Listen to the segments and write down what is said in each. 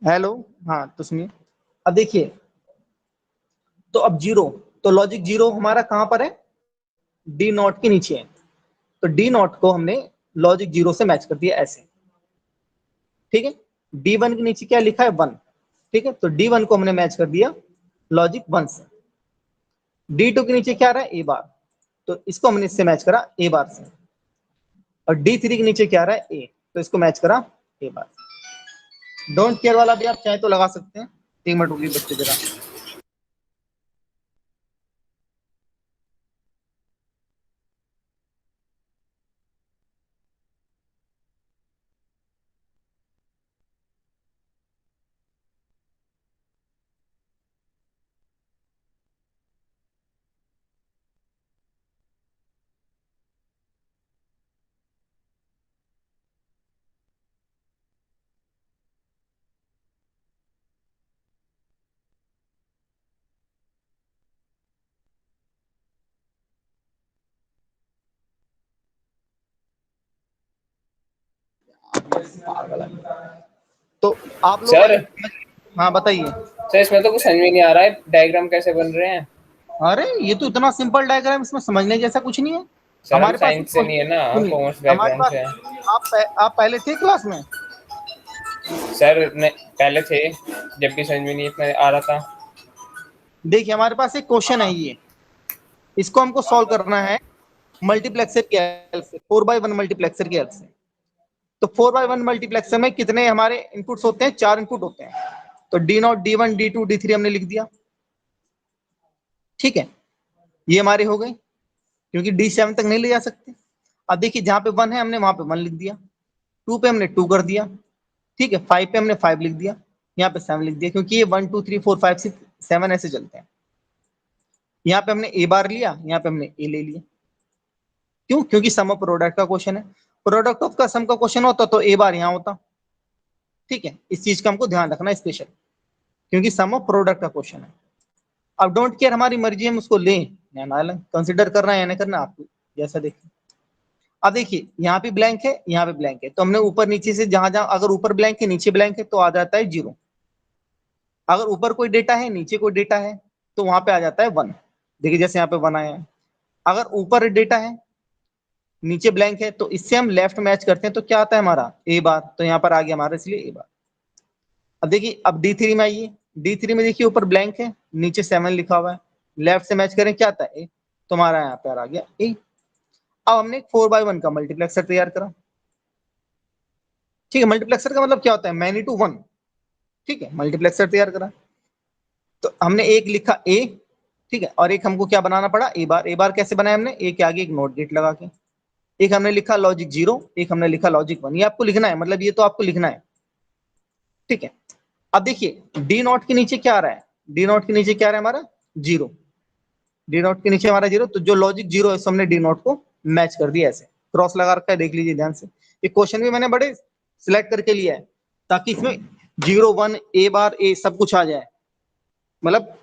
Hello, हाँ तो सुनिए। अब देखिए, तो अब जीरो, तो लॉजिक जीरो हमारा कहाँ पर है, डी नॉट के नीचे है। तो डी नॉट को हमने लॉजिक जीरो से मैच कर दिया ऐसे, ठीक है। डी वन के नीचे क्या लिखा है, वन, ठीक है। तो डी वन को हमने मैच कर दिया लॉजिक वन से। डी टू के नीचे क्या रहा है, ए बार, तो इसको हमने इससे मैच करा ए बार से। और डी थ्री के नीचे क्या रहा है, ए, तो इसको मैच करा ए बार। डोंट केयर वाला भी आप चाहे तो लगा सकते हैं। 3 मिनट होगी बच्चे जरा। तो आप लोग सर हाँ बताइए। सर इसमें तो कुछ समझ में नहीं आ रहा है, डायग्राम कैसे बन रहे हैं। अरे ये तो इतना सिंपल डायग्राम, इसमें समझने जैसा कुछ नहीं है। सर हम हमारे पास साइंस से नहीं है ना, हम सुनिए, कॉमर्स हमारे बैकग्राउंड पास, से हैं। आप पहले थे क्लास में। सर पहले थे, जब भी समझ में नहीं इतना आ रहा था। देखिए हमारे पास एक क्वेश्चन है ये, इसको हमको सॉल्व करना है मल्टीप्लेक्सर की हेल्प से, 4x1 मल्टीप्लेक्सर की हेल्प से। तो 4x1 मल्टीप्लेक्सर में कितने हमारे इनपुट्स होते हैं, 4 इनपुट होते हैं। तो D not, D one, D two, D three हमने लिख दिया, ठीक है। ये हमारे हो गए, क्योंकि डी सेवन तक नहीं ले जा सकते। अब देखिए जहां पे वन है हमने वहां पे वन लिख दिया, टू पे हमने टू कर दिया, ठीक है। फाइव पे हमने फाइव लिख दिया, यहाँ पे सेवन लिख दिया, क्योंकि ये 1 2 3 4 5 6 7 ऐसे चलते हैं। यहाँ पे हमने ए बार लिया, यहाँ पे हमने ए ले लिया। क्यों, क्योंकि सम ऑफ प्रोडक्ट का क्वेश्चन है। प्रोडक्ट ऑफ का सम का क्वेश्चन होता तो ए बार यहाँ होता, ठीक है। इस चीज का हमको ध्यान रखना स्पेशल, क्योंकि सम ऑफ प्रोडक्ट का क्वेश्चन है। अब डोंट केयर, हमारी मर्जी, हम उसको लें या ना लें, कंसिडर करना है या नहीं करना आपको, जैसा देखिए। अब देखिए यहाँ पे ब्लैंक है, यहाँ पे ब्लैंक है, तो हमने ऊपर नीचे से जहां जहां, अगर ऊपर ब्लैंक है नीचे ब्लैंक है तो आ जाता है जीरो। अगर ऊपर कोई डेटा है नीचे कोई डेटा है तो वहां पे आ जाता है वन। देखिए जैसे यहाँ पे वन आया है। अगर ऊपर डेटा है नीचे ब्लैंक है तो इससे हम लेफ्ट मैच करते हैं, तो क्या आता है हमारा, ए बार, तो यहाँ पर आ गया हमारा, इसलिए ए बार। अब देखिए, अब डी थ्री में आइए। डी थ्री में देखिए ऊपर ब्लैंक है नीचे सेवन लिखा हुआ है, लेफ्ट से मैच करें क्या आता है, ए, तुम्हारा यहाँ पे आ गया ए। अब हमने 4x1 का मल्टीप्लेक्सर तैयार करा, ठीक है। मल्टीप्लेक्सर का मतलब क्या होता है, मैनी टू वन, ठीक है। मल्टीप्लेक्सर तैयार करा, तो हमने एक लिखा ए, ठीक है। और एक हमको क्या बनाना पड़ा, ए बार। ए बार कैसे बनाया हमने, ए के आगे एक नोट गेट लगा के। एक हमने लिखा लॉजिक जीरो, एक हमने लिखा लॉजिक वन। ये आपको लिखना है, मतलब ये तो आपको लिखना है, ठीक है। अब देखिए डी नॉट के नीचे क्या आ रहा है, डी नॉट के नीचे क्या आ रहा है हमारा, जीरो। डी नॉट के नीचे हमारा जीरो, तो जो लॉजिक जीरो है हमने डी नॉट को मैच कर दिया ऐसे, क्रॉस लगा रखा है, देख लीजिए ध्यान से। ये क्वेश्चन भी मैंने बड़े सिलेक्ट करके लिया है, ताकि इसमें जीरो वन ए बार ए सब कुछ आ जाए। मतलब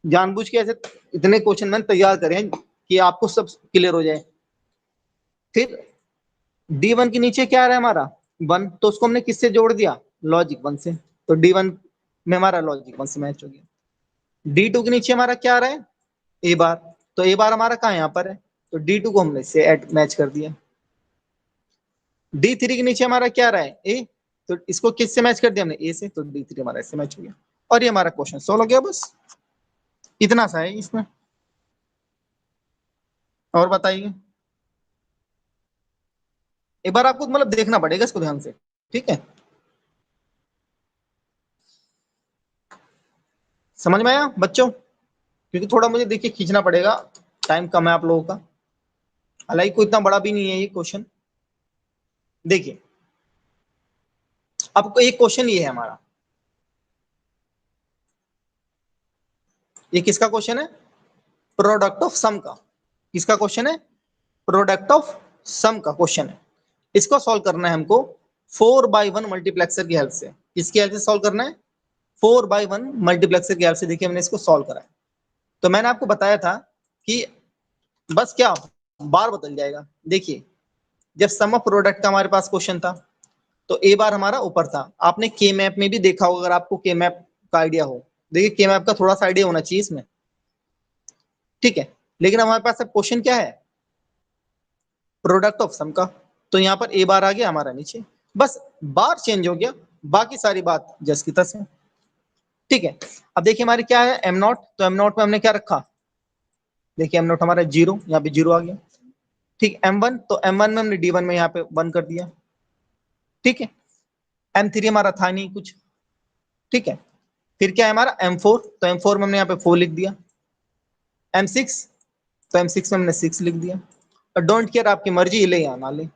जानबूझ के ऐसे इतने क्वेश्चन मैंने तैयार करे हैं कि आपको सब क्लियर हो जाए। फिर डी वन के नीचे क्या आ रहा है हमारा, वन, तो उसको हमने किससे जोड़ दिया, लॉजिक वन से। तो डी वन में हमारा लॉजिक वन से मैच हो गया। डी टू के नीचे हमारा क्या आ रहा है, ए बार, तो ए बार हमारा कहाँ यहाँ पर है, तो डी टू को हमने इससे ऐड मैच कर दिया। डी थ्री के नीचे हमारा क्या आ रहा है, ए, तो इसको किससे मैच कर दिया हमने, ए से, तो डी थ्री हमारा इससे मैच हो गया। और ये हमारा क्वेश्चन सोल्व हो गया, बस इतना सा है इसमें। और बताइए, एक बार आपको मतलब देखना पड़ेगा इसको ध्यान से, ठीक है। समझ में आया बच्चों, क्योंकि थोड़ा मुझे देखिए खींचना पड़ेगा, टाइम कम है आप लोगों का। हालांकि कोई इतना बड़ा भी नहीं है ये क्वेश्चन। देखिए अब एक क्वेश्चन ये है हमारा, ये किसका क्वेश्चन है, प्रोडक्ट ऑफ सम का। किसका क्वेश्चन है, प्रोडक्ट ऑफ सम का क्वेश्चन है। इसको सॉल्व करना है हमको 4x1 मल्टीप्लेक्सर की हेल्प से। किसकी हेल्प से सॉल्व करना है, 4x1 मल्टीप्लेक्सर की हेल्प से। देखिए हमने इसको सॉल्व करा है। तो मैंने आपको बताया था कि बस क्या बार बदल जाएगा। देखिए जब सम ऑफ प्रोडक्ट का हमारे पास क्वेश्चन था, तो ए बार हमारा ऊपर था। आपने के मैप में भी देखा होगा, अगर आपको के मैप का आइडिया हो। देखिए के मैप का थोड़ा सा आइडिया होना चाहिए इसमें, ठीक है। लेकिन हमारे पास अब क्वेश्चन क्या है, प्रोडक्ट ऑफ सम का। तो यहाँ पर ए बार आ गया हमारा नीचे, बस बार चेंज हो गया, बाकी सारी बात जस की तस है, ठीक है। अब देखिए हमारे क्या है एम नॉट, तो एम नॉट में हमने क्या रखा, देखिए एम नॉट हमारा 0, यहाँ पे 0 आ गया, ठीक। एम वन, तो एम वन में हमने डी वन में यहाँ पे 1 कर दिया, ठीक है। एम थ्री हमारा था नहीं कुछ, ठीक है। फिर क्या है हमारा एम फोर, तो एम फोर में हमने यहाँ पे 4 लिख दिया। एम सिक्स, तो एम सिक्स में हमने 6 लिख दिया। और डोंट केयर, आपकी मर्जी ले या ना ले,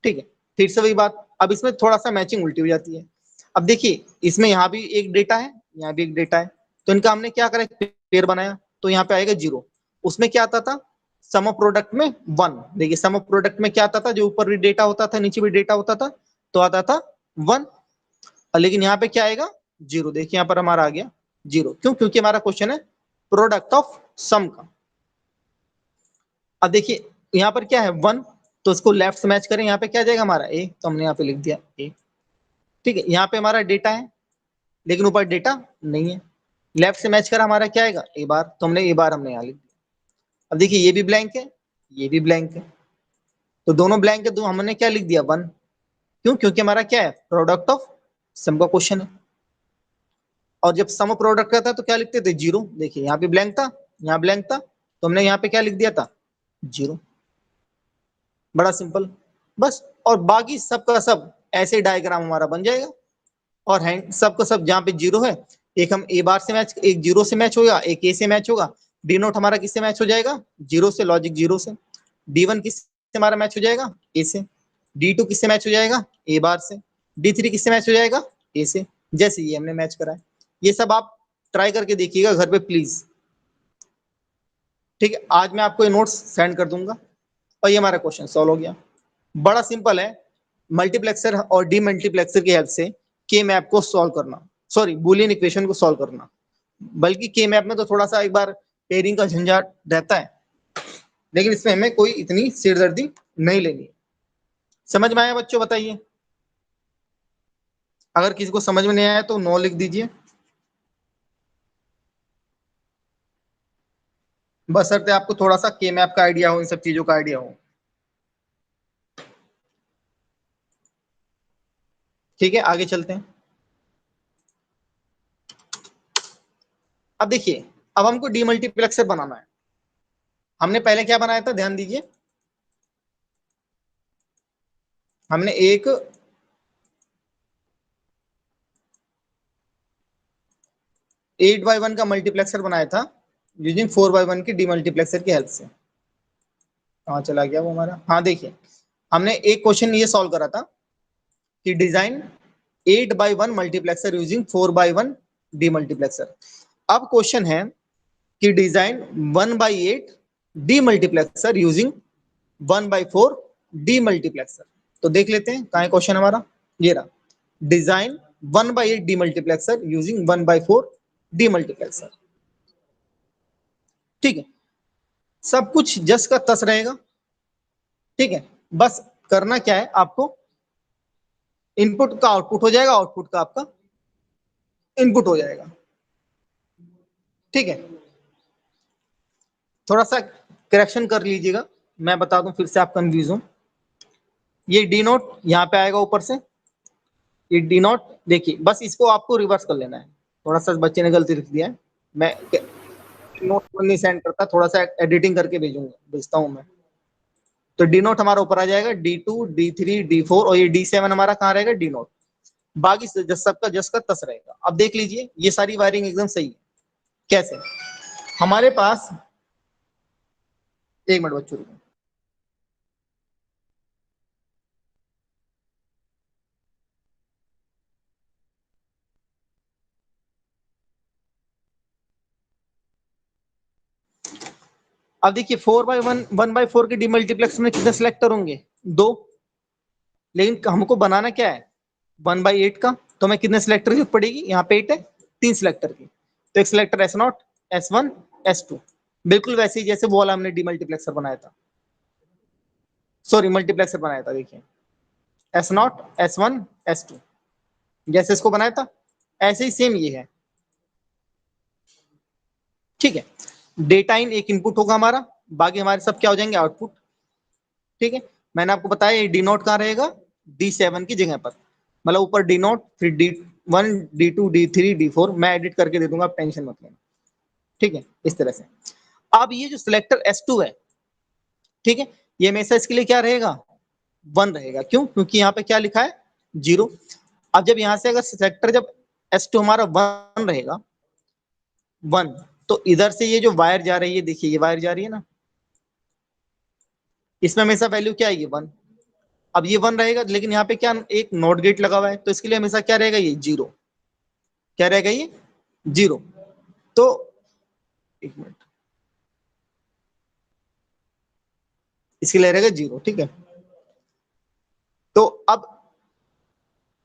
ठीक है। फिर से वही बात, अब इसमें थोड़ा सा मैचिंग उल्टी हो जाती है। अब देखिए इसमें यहाँ भी एक डेटा है, यहाँ भी एक डेटा है, तो इनका हमने क्या करा, पेयर बनाया, तो यहाँ पे आएगा 0। उसमें क्या आता था, सम ऑफ प्रोडक्ट में 1। देखिए सम ऑफ प्रोडक्ट में क्या आता था, जो ऊपर भी डेटा होता था नीचे भी डेटा होता था, तो आता था 1। लेकिन यहाँ पे क्या आएगा, 0। देखिए यहाँ पर हमारा आ गया 0, क्यों, क्योंकि हमारा क्वेश्चन है प्रोडक्ट ऑफ सम का। अब देखिए यहाँ पर क्या है 1, तो इसको लेफ्ट से मैच करें, यहाँ पे क्या जाएगा हमारा ए, तो हमने यहाँ पे लिख दिया ए, ठीक है। यहाँ पे हमारा डेटा है लेकिन ऊपर डेटा नहीं है, लेफ्ट से मैच करा, हमारा क्या आएगा ए बार, तो हमने ए बार हमने यहाँ लिख दिया। अब देखिए ये भी ब्लैंक है, ये भी ब्लैंक है, तो दोनों ब्लैंक है, तो हमने क्या लिख दिया 1, क्यों, क्योंकि हमारा क्या है प्रोडक्ट ऑफ सम का क्वेश्चन है। और जब सम प्रोडक्ट का था तो क्या लिखते थे 0। देखिए यहाँ भी ब्लैंक था, यहाँ ब्लैंक था, तो हमने यहाँ पे क्या लिख दिया था 0। बड़ा सिंपल, बस। और बाकी सबका सब ऐसे डायग्राम हमारा बन जाएगा। और हैंड सबका सब जहाँ पे 0 है, एक हम ए बार से मैच, एक 0 से मैच होगा, एक ए से मैच होगा। डी नोट हमारा किससे मैच हो जाएगा, 0 से, लॉजिक 0 से। डी वन किससे हमारा मैच हो जाएगा, ए से। डी टू किससे मैच हो जाएगा, ए बार से। डी थ्री किससे मैच हो जाएगा, ए से। जैसे ये हमने मैच करा है, ये सब आप ट्राई करके देखिएगा घर पे प्लीज, ठीक है। आज मैं आपको ये नोट्स सेंड कर दूंगा, और ये हमारा क्वेश्चन सॉल्व हो गया। बड़ा सिंपल है, मल्टीप्लेक्सर और डी मल्टीप्लेक्सर की हेल्प से के मैप को सॉल्व करना, सॉरी बूलियन इक्वेशन को सॉल्व करना। बल्कि के मैप में तो थोड़ा सा एक बार पेयरिंग का झंझाट रहता है, लेकिन इसमें हमें कोई इतनी सिरदर्दी नहीं लेनी। समझ में आया बच्चों, बताइए। अगर किसी को समझ में नहीं आया तो नो लिख दीजिए, बशर्ते आपको थोड़ा सा के मैप का आइडिया हो, इन सब चीजों का आइडिया हो, ठीक है। आगे चलते हैं। अब देखिए, अब हमको डीमल्टीप्लेक्सर बनाना है। हमने पहले क्या बनाया था, ध्यान दीजिए। हमने एक 8x1 का मल्टीप्लेक्सर बनाया था यूजिंग 4x1 की डीमल्टीप्लेक्सर की हेल्प से। कहाँ चला गया वो हमारा, हाँ देखिए, हमने एक क्वेश्चन ये सॉल्व करा था कि design 8x1 multiplexer using 4x1 demultiplexer. अब क्वेश्चन है कि डिजाइन 1/8 डीमल्टीप्लेक्सर यूजिंग 1/4 डीमल्टीप्लेक्सर। तो देख लेते हैं कहाँ है क्वेश्चन हमारा, ये रहा, डिजाइन 1/8 डीमल्टीप्लेक्सर यूजिंग 1/4 डीमल्टीप्लेक्सर, ठीक है। सब कुछ जस का तस रहेगा, ठीक है। बस करना क्या है आपको, इनपुट का आउटपुट हो जाएगा, आउटपुट का आपका इनपुट हो जाएगा, ठीक है। थोड़ा सा करेक्शन कर लीजिएगा, मैं बता दूं फिर से आप कंफ्यूज हो। ये डी नोट यहाँ पे आएगा ऊपर से, ये डी नोट, देखिए बस इसको आपको रिवर्स कर लेना है। थोड़ा सा बच्चे ने गलती लिख दिया है, मैं नोट नहीं सेंड करता, थोड़ा सा एडिटिंग करके भेजूंगा, भेजता हूँ मैं। तो डी नोट हमारा ऊपर आ जाएगा, D2 D3 D4, और ये D7 हमारा कहाँ रहेगा, डी नोट। बाकी सबका जस का तस रहेगा। अब देख लीजिए ये सारी वायरिंग एकदम सही है। कैसे, हमारे पास, एक मिनट बच्चों रुको। अब देखिए 4x1 1/4 के डीमल्टीप्लेक्स में कितने सिलेक्टर होंगे, 2। लेकिन हमको बनाना क्या है 1/8 का, तो हमें कितने सिलेक्टर की जरूरत पड़ेगी, यहाँ पे 8 है, 3 सिलेक्टर की। तो एक सिलेक्टर S0, S1, S2, बिल्कुल वैसे ही जैसे वो वाला हमने डीमल्टीप्लेक्सर बनाया था, सॉरी मल्टीप्लेक्सर बनाया था। देखिए S0 S1 S2 जैसे इसको बनाया था ऐसे ही सेम ये है, ठीक है। डेटा इन एक इनपुट होगा हमारा, बाकी हमारे सब क्या हो जाएंगे आउटपुट, ठीक है। मैंने आपको बताया ये डी नोट कहाँ रहेगा, D7 की जगह पर, मतलब ऊपर डी नोट फिर D1 D2 D3 D4 मैं एडिट करके दे दूंगा, आप टेंशन मत लेना, ठीक है, इस तरह से। अब ये जो सिलेक्टर S2 है, ठीक है, ये हमेशा इसके लिए क्या रहेगा 1 रहेगा, क्यों, क्योंकि यहाँ पे क्या लिखा है 0। अब जब यहाँ से अगर सिलेक्टर जब S2 हमारा 1 रहेगा 1, तो इधर से ये जो वायर जा रही है, देखिए ये वायर जा रही है ना, इसमें हमेशा वैल्यू क्या आएगी 1। अब ये 1 रहेगा, लेकिन यहाँ पे क्या एक नॉट गेट लगा हुआ है, तो इसके लिए हमेशा क्या रहेगा ये 0, क्या रहेगा ये 0। तो एक मिनट, इसके लिए रहेगा 0, ठीक है। तो अब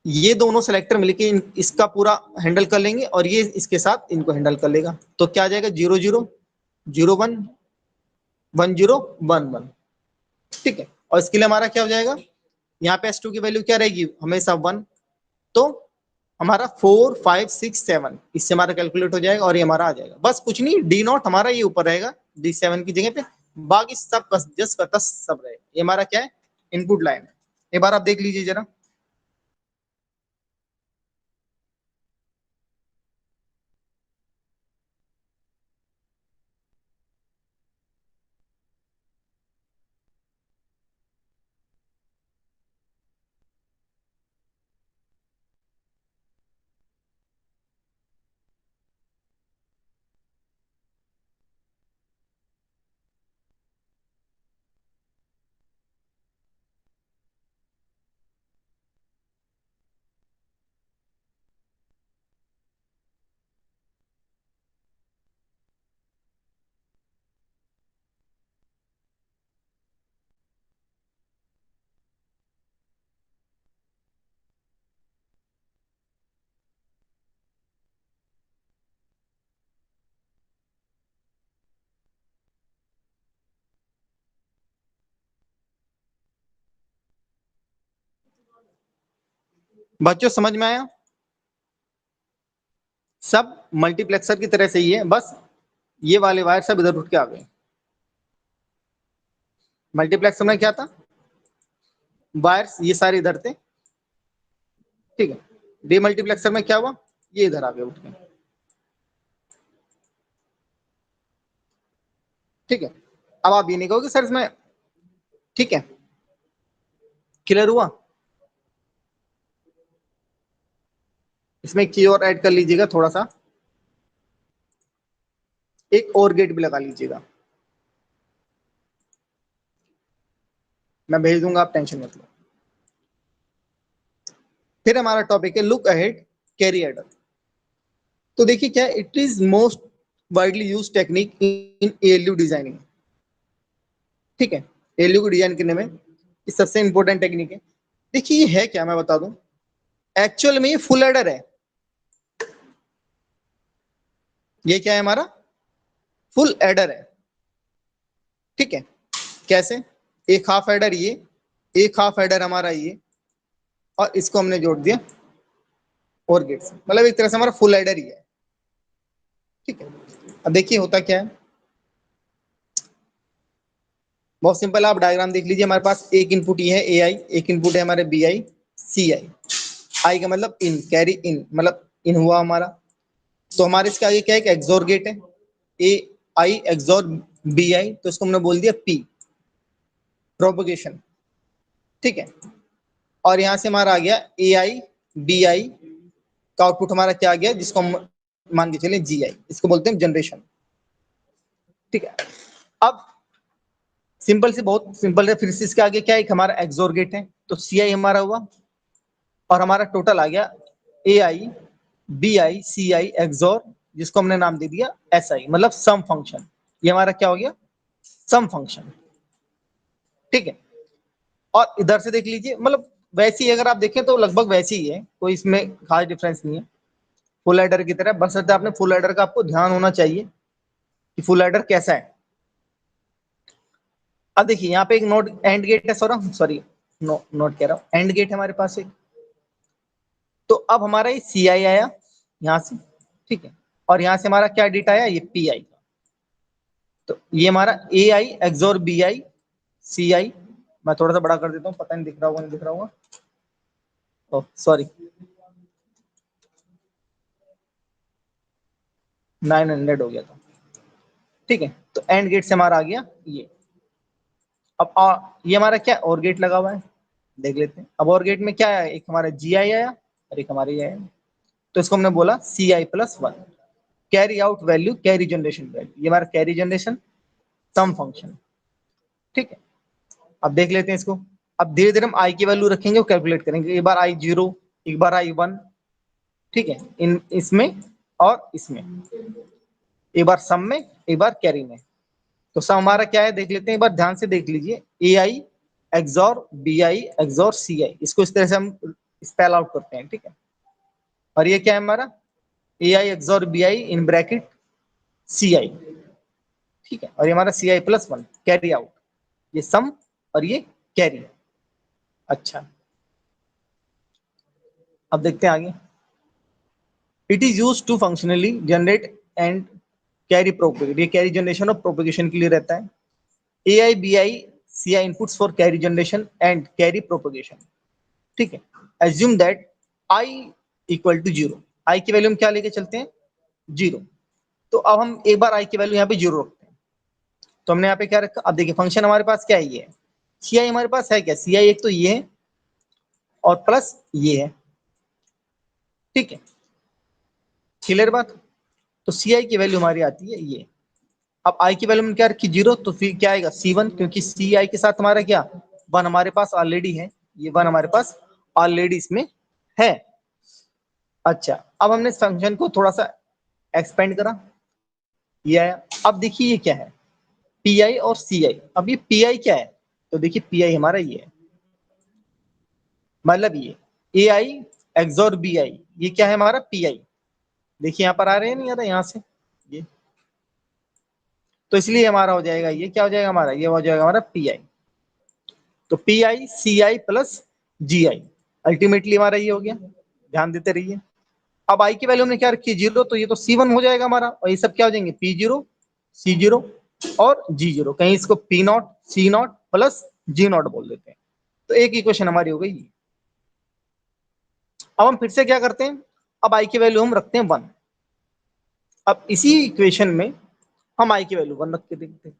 ये दोनों सेलेक्टर मिलके इसका पूरा हैंडल कर लेंगे और ये इसके साथ इनको हैंडल कर लेगा, तो क्या आ जाएगा 0 0 0 1 1 0 1 1, ठीक है। और इसके लिए हमारा क्या हो जाएगा, यहाँ पे S2 की वैल्यू क्या रहेगी हमेशा 1, तो हमारा 4 5 6 7 इससे हमारा कैलकुलेट हो जाएगा और ये हमारा आ जाएगा, बस कुछ नहीं, डी नॉट हमारा ये ऊपर रहेगा D7 की जगह पे, बाकी सब जस्ट का तस सब रहेगा। ये हमारा क्या है इनपुट लाइन है, एक बार आप देख लीजिए जरा। बच्चों समझ में आया, सब मल्टीप्लेक्सर की तरह से ही है, बस ये वाले वायर सब इधर उठ के आ गए। मल्टीप्लेक्सर में क्या था, वायर्स ये सारे इधर थे, ठीक है। डीमल्टीप्लेक्सर में क्या हुआ, ये इधर आ गए उठ के, ठीक है। अब आप ये नहीं कहोगे सर इसमें, ठीक है, क्लियर हुआ। इसमें एक चीज और ऐड कर लीजिएगा थोड़ा सा, एक और गेट भी लगा लीजिएगा, मैं भेज दूंगा, आप टेंशन मत लो। फिर हमारा टॉपिक है लुक अहेड कैरी एडर। तो देखिए क्या, it is most widely use technique in ALU designing, ठीक है। एएलयू को डिजाइन करने में ये सबसे इंपॉर्टेंट टेक्निक है। देखिए ये है क्या, मैं बता दूं, एक्चुअल में ये फुल एडर है। ये क्या है हमारा फुल एडर है, ठीक है। कैसे, एक हाफ एडर ये, एक हाफ एडर हमारा ये, और इसको हमने जोड़ दिया और गेट से, मतलब एक तरह से हमारा फुल एडर ही है, ठीक है। अब देखिए होता क्या है, बहुत सिंपल, आप डायग्राम देख लीजिए। हमारे पास एक इनपुट ये है ए आई, एक इनपुट है हमारे बी आई सी आई। आई का मतलब इन, कैरी इन मतलब इन हुआ हमारा, तो हमारे इसके आगे क्या है, एक एक्सोर गेट है, ए आई एक्सोर बी आई, तो इसको हमने बोल दिया पी, प्रोपोगेशन, ठीक है। और यहां से हमारा आ गया ए आई बी आई का आउटपुट हमारा क्या आ गया, जिसको हम मान के चले जी आई, इसको बोलते हैं जनरेशन, ठीक है। अब सिंपल से, बहुत सिंपल है, फिर से इसके आगे क्या है, एक हमारा एक्सोर गेट है, तो सी आई हमारा हुआ, और हमारा टोटल आ गया ए आई बी आई सी आई एक्सोर, जिसको हमने नाम दे दिया एस आई, मतलब सम फंक्शन। ये हमारा क्या हो गया सम फंक्शन, ठीक है। और इधर से देख लीजिए, मतलब वैसे ही अगर आप देखें तो लगभग वैसे ही है, कोई इसमें खास डिफरेंस नहीं है, फुल एडर की तरह, बस आपने फुल एडर का आपको ध्यान होना चाहिए कि फुल एडर कैसा है। अब देखिए यहाँ पे एक नोट एंड गेट है, सॉरी नोट कह रहा हूं, एंड गेट है हमारे पास एक। तो अब हमारा ये सी आई आया यहां से, ठीक है, और यहां से हमारा क्या डेटा आया, ये पी आई का। तो ये हमारा A I एक्सोर B I C आई। मैं थोड़ा सा बड़ा कर देता हूँ, पता नहीं दिख रहा होगा नहीं दिख रहा होगा, ओह सॉरी, 900 हो गया था, ठीक है। तो एंड गेट से हमारा आ गया ये। अब ये हमारा क्या और गेट लगा हुआ है, देख लेते हैं। अब और गेट में क्या आया, एक हमारा जी आई आया और एक हमारे ये आया। तो इसको हमने बोला C I plus one, carry out value, carry generation value, ये हमारा कैरी जनरेशन सम फंक्शन, ठीक है। अब देख लेते हैं इसको। अब धीरे धीरे हम आई की वैल्यू रखेंगे और कैलकुलेट करेंगे, एक बार आई जीरो, एक बार आई वन, ठीक है, इन इसमें और इसमें, एक बार सम में एक बार कैरी में। तो सम हमारा क्या है देख लेते हैं, एक बार ध्यान से देख लीजिए, ए I XOR B I XOR सी आई, इसको इस तरह से हम स्पेल आउट करते हैं, ठीक है। और ये क्या है हमारा, A I XOR B I in bracket C I, ठीक है, और ये हमारा C I plus one carry out, ये सम और ये कैरी। अच्छा, अब देखते हैं आगे। It is use to functionally generate and carry propagate, ये कैरी जनरेशन और प्रोपेगेशन के लिए रहता है। A I B I C I inputs for carry generation and carry propagation, ठीक है। Assume that I equal to zero, I की वैल्यू हम क्या लेके चलते हैं, जीरो। तो अब हम एक बार आई की वैल्यू यहाँ पे जीरो रखते हैं। तो हमने यहाँ पे क्या रखा, अब देखिए फंक्शन हमारे पास क्या है, ये है सी आई, हमारे पास है क्या सी आई, एक तो ये है और प्लस ये है, ठीक है, क्लियर बात। तो सी आई की वैल्यू हमारी आती है ये। अब आई की वैल्यू में क्या रखी जीरो, तो फिर क्या आएगा सी वन, क्योंकि सी आई के साथ हमारा क्या वन हमारे पास ऑलरेडी है, ये वन हमारे पास ऑलरेडी इसमें है। अच्छा, अब हमने इस फंक्शन को थोड़ा सा एक्सपेंड करा, ये आया। अब देखिए ये क्या है, पी आई और सी आई। अब ये पी आई क्या है, तो देखिए पी आई हमारा ये है, मतलब ये ए आई एक्सॉर बी आई, ये क्या है हमारा पी आई। देखिए यहाँ पर आ रहे हैं नहीं आ रहा यहाँ से ये, तो इसलिए हमारा हो जाएगा ये, क्या हो जाएगा हमारा, ये हो जाएगा हमारा पी आई। तो P I C I plus G I, ultimately हमारा ये हो गया, ध्यान देते रहिए। अब आई की वैल्यू हमने क्या रखी है जीरो, तो ये तो सी वन हो जाएगा हमारा, और ये सब क्या हो जाएंगे पी जीरो सी जीरो और जी जीरो, कहीं इसको P not C not plus G not बोल देते हैं। तो एक इक्वेशन हमारी हो गई। अब हम फिर से क्या करते हैं, अब आई की वैल्यू हम रखते हैं वन। अब इसी इक्वेशन में हम आई की वैल्यू वन रख के देखते हैं।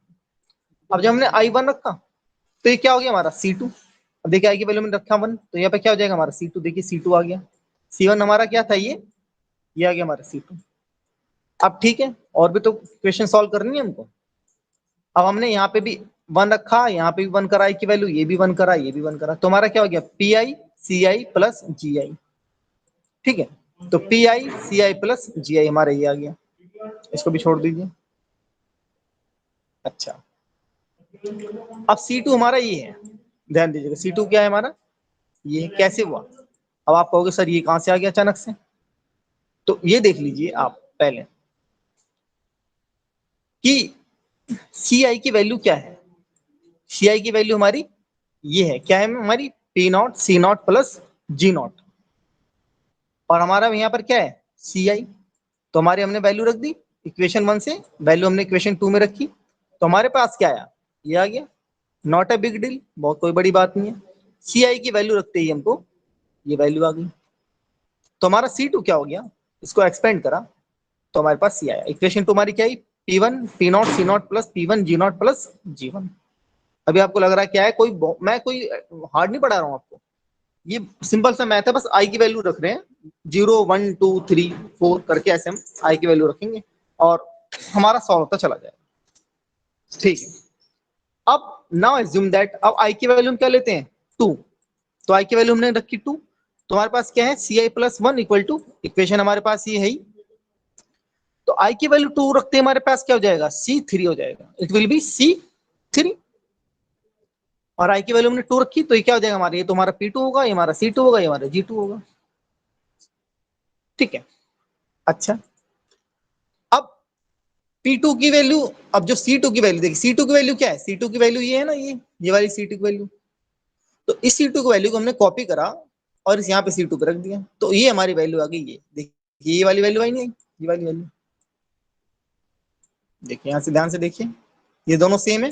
अब जब हमने आई वन रखा, तो ये क्या हो गया हमारा सी टू। अब देखिए आई की वैल्यू में रखा वन, तो यहाँ पे क्या हो जाएगा हमारा सी टू, देखिए सी टू आ गया। सी वन हमारा क्या था ये आ गया हमारा सी टू। अब ठीक है, और भी तो क्वेश्चन सॉल्व करनी है हमको। अब हमने यहाँ पे भी वन रखा, यहाँ पे भी वन करा आई की वैल्यू, ये भी वन करा ये भी वन करा, तो हमारा क्या हो गया P I C I plus G आई, ठीक है। तो P I C I plus G आई हमारा ये आ गया, इसको भी छोड़ दीजिए। अच्छा, अब सी टू हमारा ये है, ध्यान दीजिएगा सी टू क्या है हमारा, ये कैसे हुआ। अब आप कहोगे सर ये कहां से आ गया अचानक से, तो ये देख लीजिए आप पहले कि सी आई की वैल्यू क्या है। सी आई की वैल्यू हमारी ये है, क्या है हमारी P not C not plus G not, और हमारा यहाँ पर क्या है सी आई। तो हमारी हमने वैल्यू रख दी इक्वेशन वन से, वैल्यू हमने इक्वेशन टू में रखी, तो हमारे पास क्या आया, ये आ गया। नॉट ए बिग डील, बहुत कोई बड़ी बात नहीं है। सी आई की वैल्यू रखते ही हमको ये वैल्यू आ गई। तो हमारा सी टू क्या हो गया, इसको एक्सपेंड करा तो हमारे पास सी आया। इक्वेशन टू हमारी क्या है P one P not C not plus P one G not plus G one. अभी आपको लग रहा है क्या है, मैं कोई हार्ड नहीं पढ़ा रहा हूँ आपको, ये सिंपल सा मैथ है, बस आई की वैल्यू रख रहे हैं, 0 1 2 3 4 करके ऐसे हम आई की वैल्यू रखेंगे और हमारा सॉल्व होता चला जाएगा, ठीक है। अब नाउ एज्यूम दैट, अब आई की वैल्यू हम क्या लेते हैं 2, तो आई की वैल्यू हमने रखी 2, तो हमारे पास क्या है C I plus one equal to, equation हमारे पास ये है ही, तो आई की वैल्यू 2 रखते हैं हमारे पास क्या हो जाएगा सी थ्री हो जाएगा, it will be C three. और आई की वैल्यू हमने 2 रखी, तो ये क्या हो जाएगा हमारा, ये तो हमारा पी टू होगा, ये हमारा सी टू होगा, ये हमारा जी टू होगा, ठीक है। अच्छा, अब P2 की वैल्यू, अब जो C2 की वैल्यू देखिए, C2 की वैल्यू क्या है, C2 की वैल्यू ये है ना, ये वाली C2 की वैल्यू, तो इस C2 की वैल्यू को हमने कॉपी करा और इस यहाँ पे C2 पे रख दिया, तो ये हमारी वैल्यू आ गई। ये देखिए, ये वाली वैल्यू आई नहीं, ये वाली वैल्यू देखिए, यहाँ से ध्यान से देखिए, ये दोनों सेम है।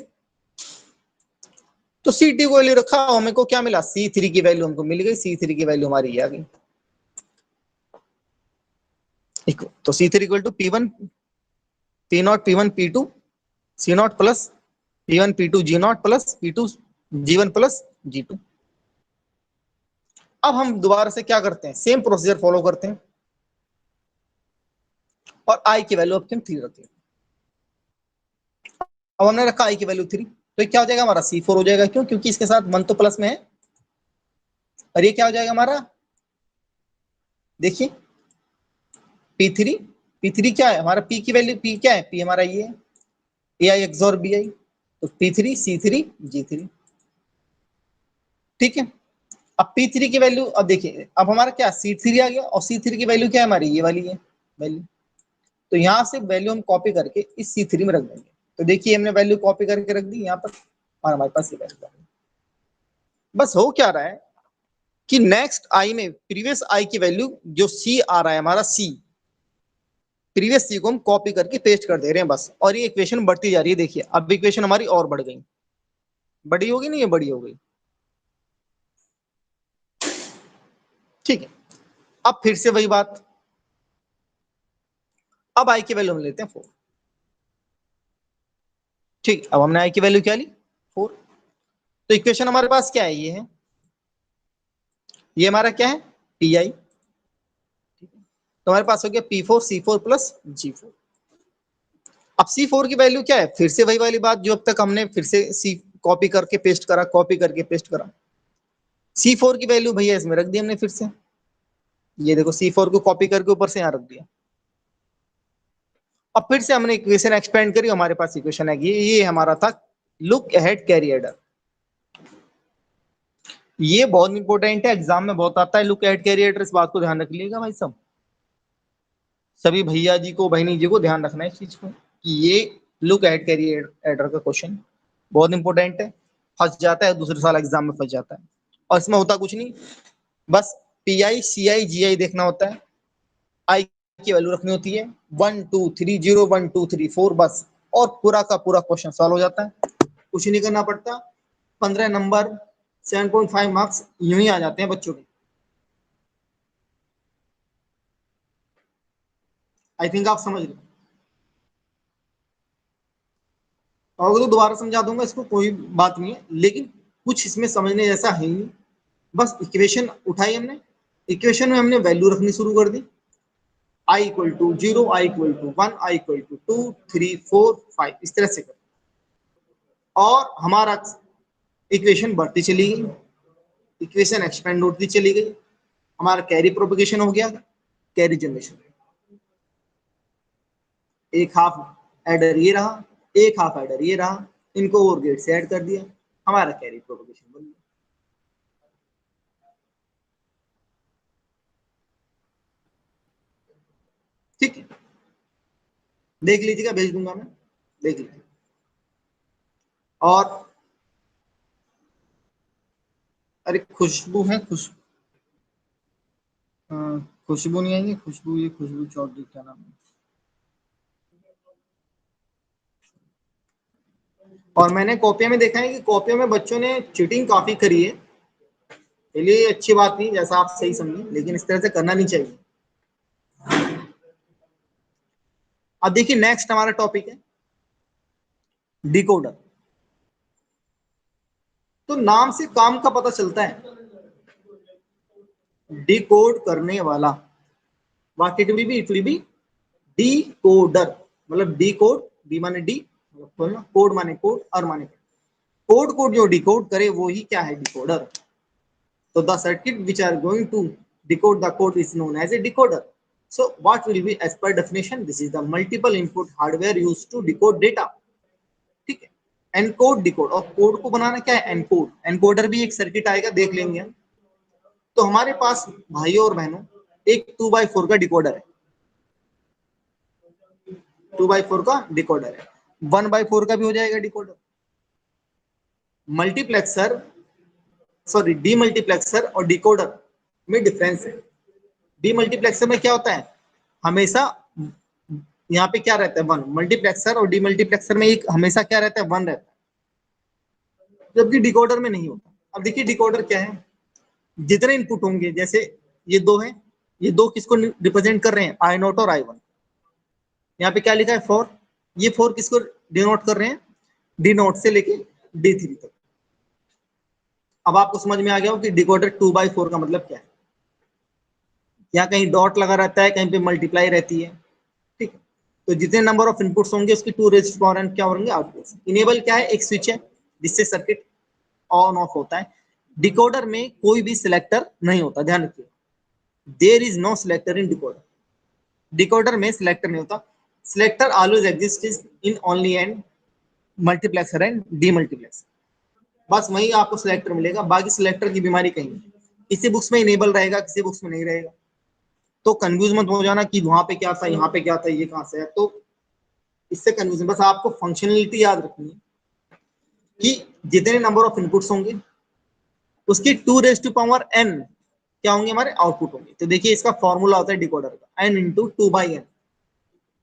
तो C2 को वैल्यू रखा, हमें को क्या मिला, C3 की वैल्यू हमको मिल गई। C3 की वैल्यू हमारी ये आ गई। तो C3 equal to P1 P0 P1 P2 C0 plus P1 P2 G0 plus P2 G1 plus G2। अब हम दोबारा से क्या करते हैं, सेम प्रोसीजर फॉलो करते हैं और I की वैल्यू अब हम 3 रखते हैं। अब हमने रखा I की वैल्यू 3, तो ये क्या हो जाएगा हमारा, C4 हो जाएगा। क्यों? क्योंकि इसके साथ 1 तो प्लस में है, और ये क्या हो जाएगा हमारा, देखिए P3। P3 क्या है हमारा, P की वैल्यू, P क्या है, P हमारा ये है AI XOR BI, तो P3 C3 G3। ठीक है, अब P3 की वैल्यू, अब देखिए अब हमारा क्या C3 आ गया, और C3 की वैल्यू क्या है हमारी, ये वाली है वैल्यू। तो यहाँ से वैल्यू हम कॉपी करके इस C3 में रख देंगे। तो देखिए हमने वैल्यू कॉपी करके रख दी यहाँ पर, और हमारे पास ये वैल्यू। बस हो क्या रहा है कि नेक्स्ट आई में प्रीवियस आई की वैल्यू जो C आ रहा है हमारा, C प्रीवियस C को हम कॉपी करके पेस्ट कर दे रहे हैं बस, और ये इक्वेशन बढ़ती जा रही है। देखिए अब इक्वेशन हमारी और बढ़ गई, बड़ी होगी नहीं, ये बड़ी हो गई। ठीक है, अब फिर से वही बात, अब आई की वैल्यू हम लेते हैं 4। ठीक, अब हमने आई की वैल्यू क्या ली, 4। तो इक्वेशन हमारे पास क्या है, ये है, ये हमारा क्या है, पी आई। तो हमारे पास हो गया P4 C4 प्लस G4। अब C4 की वैल्यू क्या है, फिर से वही वाली बात जो अब तक हमने फिर से C कॉपी करके पेस्ट करा, कॉपी करके पेस्ट करा। C4 की वैल्यू भैया इसमें रख दी हमने फिर से, ये देखो C4 को कॉपी करके ऊपर से यहाँ रख दिया। अब फिर से हमने इक्वेशन एक्सपेंड करी, हमारे पास इक्वेशन है ये हमारा था लुक अहेड कैरी एडर। ये बहुत इंपॉर्टेंट है, एग्जाम में बहुत आता है लुक अहेड कैरी एडर, इस बात को ध्यान रख लीजिएगा भाई सब, सभी भैया जी को बहनी जी को ध्यान रखना है इस चीज को, कि ये लुक अहेड कैरी एडर का क्वेश्चन बहुत इंपॉर्टेंट है। फंस जाता है दूसरे साल एग्जाम में, फंस जाता है। और इसमें होता कुछ नहीं, बस पी आई सी आई जी आई देखना होता है, आई की वैल्यू रखनी होती है 1 2 3 0 1 2 3 4 बस, और पूरा का पूरा क्वेश्चन सॉल्व हो जाता है, कुछ नहीं करना पड़ता। 15 नंबर 7.5 मार्क्स यूं ही आ जाते हैं बच्चों के। आई थिंक आप समझ रहे हो, तो दोबारा समझा दूंगा इसको, कोई बात नहीं है, लेकिन कुछ इसमें समझने जैसा है नहीं। बस इक्वेशन उठाई हमने, इक्वेशन में हमने वैल्यू रखनी शुरू कर दी, i equal to 0, i equal to 1, i equal to 2 3 4 5, इस तरह से कर, और हमारा इक्वेशन बढ़ती चली गई, इक्वेशन एक्सपेंड होती चली गई, हमारा कैरी प्रोपगेशन हो गया, कैरी जनरेशन। एक हाफ एडर ये रहा, एक हाफ एडर ये रहा, इनको और गेट से ऐड कर दिया, हमारा कैरी प्रोपगेशन बन गया। ठीक है, देख लीजिएगा, भेज दूंगा मैं, देख लीजिए। और अरे खुशबू है, खुशबू नहीं आएंगे, खुशबू, ये खुशबू चौधरी क्या नाम है। और मैंने कॉपियों में देखा है कि कॉपियों में बच्चों ने चीटिंग काफी करी है, चलिए अच्छी बात नहीं, जैसा आप सही समझे, लेकिन इस तरह से करना नहीं चाहिए। अब देखिए नेक्स्ट हमारा टॉपिक है डिकोडर। तो नाम से काम का पता चलता है, डिकोड करने वाला, what it will B, it will B decoder. मतलब डी कोड, डी माने डी, कोड माने कोड, और माने कोड को जो डिकोड करे वो ही क्या है, decoder. So the circuit which are going to decode the code is known as a decoder. So what will be as per definition? This is the multiple input hardware used to decode data. ठीक है, encode decode, और code को बनाना क्या है, encode, encoder भी एक circuit आएगा, देख लेंगे हम। तो हमारे पास भाइयों और बहनों एक 2x4 का डिकोडर है, 2x4 का डिकोडर है, 1x4 का भी हो जाएगा डिकोडर। मल्टीप्लेक्सर सॉरी डीमल्टीप्लेक्सर और डिकोडर में डिफरेंस है। डीमल्टीप्लेक्सर में क्या होता है, हमेशा यहाँ पे क्या रहता है 1, मल्टीप्लेक्सर और डीमल्टीप्लेक्सर में एक हमेशा क्या रहता है 1 रहता है, जबकि डिकोडर में नहीं होता। अब देखिए डिकोडर क्या है, जितने इनपुट होंगे, जैसे ये दो है, ये दो किसको रिप्रेजेंट कर रहे हैं, आई नॉट और आई वन। यहाँ पे क्या लिखा है 4, ये 4 किसको डिनोट कर रहे हैं, डी नोट से लेके D3 तक। अब आपको समझ में आ गया हो कि डिकोडर 2/4 का मतलब क्या है। यहाँ कहीं डॉट लगा रहता है, कहीं पे मल्टीप्लाई रहती है, ठीक है। तो जितने नंबर ऑफ इनपुट्स होंगे उसकी 2 रेज़ टू पावर n क्या होंगे आउटपुट्स। इनेबल क्या है, एक स्विच है जिससे सर्किट ऑन ऑफ होता है। डिकोडर में कोई भी सिलेक्टर नहीं होता, ध्यान रखिए, there is no selector in decoder. Decoder में सिलेक्टर नहीं होता, selector always exist in only and multiplexer and demultiplexer, बस वही आपको सिलेक्टर मिलेगा, बाकी सिलेक्टर की बीमारी कहीं नहीं। किसी बुक्स में इनेबल रहेगा, किसी बुक्स में नहीं रहेगा, तो कंफ्यूज मत हो जाना कि वहां पे क्या था, यहाँ पे क्या था, ये कहां से है, तो इससे कंफ्यूजन। बस आपको फंक्शनलिटी याद रखनी है कि जितने नंबर ऑफ इनपुट्स होंगे उसकी 2 रेज़ टू पावर n क्या होंगे, हमारे आउटपुट होंगे। तो देखिए इसका फॉर्मूला होता है डिकोडर का, n इंटू 2/n।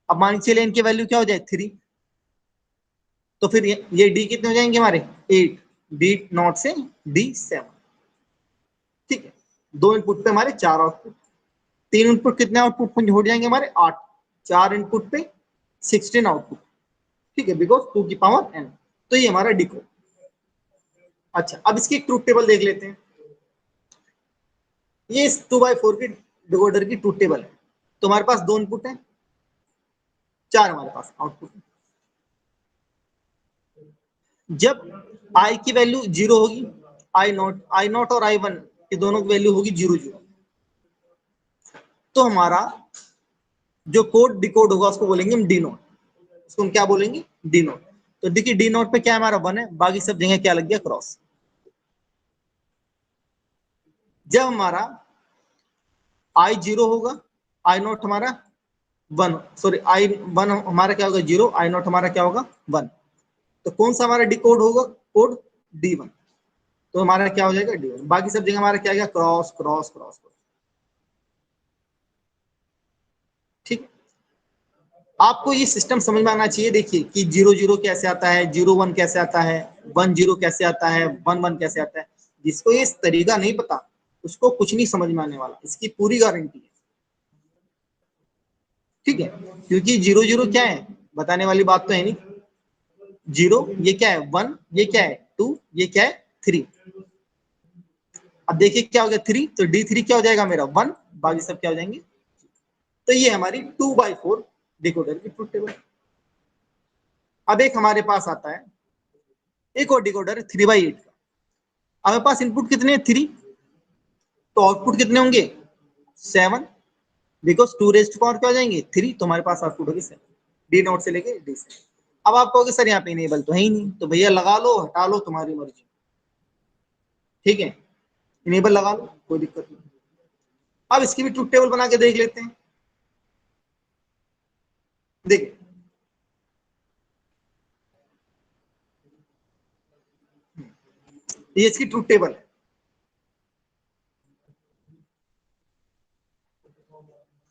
अब मान के चलिए n की वैल्यू क्या हो जाए 3, तो फिर ये d कितने हो जाएंगे हमारे 8, D0 से D7, ठीक है। 2 इनपुट पे हमारे 4 आउटपुट, 3 इनपुट कितने आउटपुट हो जाएंगे हमारे 8, 4 इनपुट पे 16 आउटपुट, ठीक है, बिकॉज 2 की पावर n। तो ये हमारा डिकोड। अच्छा, अब इसकी एक ट्रूथ टेबल देख लेते हैं। ये इस 2/4 की डिकोडर की ट्रूथ टेबल है। तो हमारे पास 2 इनपुट है, 4 हमारे पास आउटपुट है। जब i की वैल्यू 0 होगी, आई नॉट और I1 की दोनों की वैल्यू होगी 0 0, तो हमारा जो कोड डिकोड होगा उसको बोलेंगे हम डी नोट, उसको हम क्या बोलेंगे डी नोट। तो देखिए डी नोट पे क्या हमारा 1 है, बाकी सब जगह क्या लग गया क्रॉस। जब हमारा आई 0 होगा, आई नॉट हमारा 1, सॉरी I1 हमारा क्या होगा 0, आई नॉट हमारा क्या होगा 1, तो कौन सा हमारा डिकोड होगा, कोड D1, तो हमारा क्या हो जाएगा D1। बाकी सब जगह हमारा क्या गया क्रॉस क्रॉस क्रॉस, ठीक। आपको ये सिस्टम समझ में आना चाहिए। देखिए कि 0 0 कैसे आता है, 0 1 कैसे आता है, 1 0 कैसे आता है, 1 1 कैसे आता है। जिसको ये तरीका नहीं पता उसको कुछ नहीं समझ में आने वाला, इसकी पूरी गारंटी है, ठीक है। क्योंकि 0 0 क्या है बताने वाली बात तो है नहीं। 0 ये क्या है 1, ये क्या है 2, ये क्या है 3। अब देखिए क्या हो गया 3, तो D3 क्या हो जाएगा मेरा 1, बाकी सब क्या हो जाएंगे। तो ये हमारी 2/4 डिकोडर की ट्रूथ टेबल। अब एक हमारे पास आता है एक और डिकोडर 3/8 का। हमारे पास इनपुट कितने हैं 3, तो आउटपुट कितने होंगे 7, बिकॉज 2 रेज़ टू पावर क्या हो जाएंगे 3, तो हमारे पास आउटपुट होगी 7, डी नोट से लेके D7। अब आप कहोगे सर यहाँ पे इनेबल तो है ही नहीं, तो भैया लगा लो हटा लो तुम्हारी मर्जी, ठीक है, इनेबल लगा लो कोई दिक्कत नहीं। अब इसकी भी ट्रूथ टेबल बना के देख लेते हैं। देखिए ये इसकी ट्रूथ टेबल है,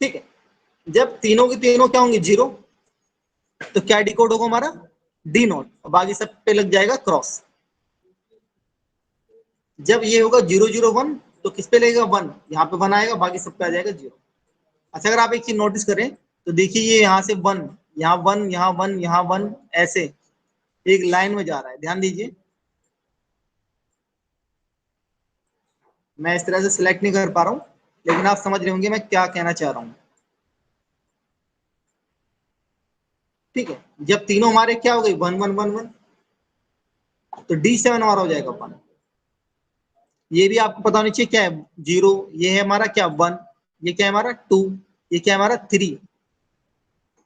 ठीक है। जब तीनों की तीनों क्या होंगे 0, तो क्या डिकोड होगा हमारा डी नोट, बाकी सब पे लग जाएगा क्रॉस। जब ये होगा 0 0 1, तो किस पे लगेगा 1, यहाँ पे 1 आएगा, बाकी सब पे आ जाएगा 0। अच्छा अगर आप एक चीज नोटिस करें तो देखिए ये यहाँ से 1, यहाँ 1, यहाँ 1, यहाँ 1, ऐसे एक लाइन में जा रहा है, ध्यान दीजिए। मैं इस तरह से सिलेक्ट नहीं कर पा रहा हूँ, लेकिन आप समझ रहे होंगे मैं क्या कहना चाह रहा हूँ, ठीक है। जब तीनों हमारे क्या हो गई 1 1 1 1, तो D7 हमारा हो जाएगा 1। ये भी आपको पता होना चाहिए क्या है 0, ये है हमारा क्या 1, ये क्या है हमारा 2, ये क्या है हमारा 3,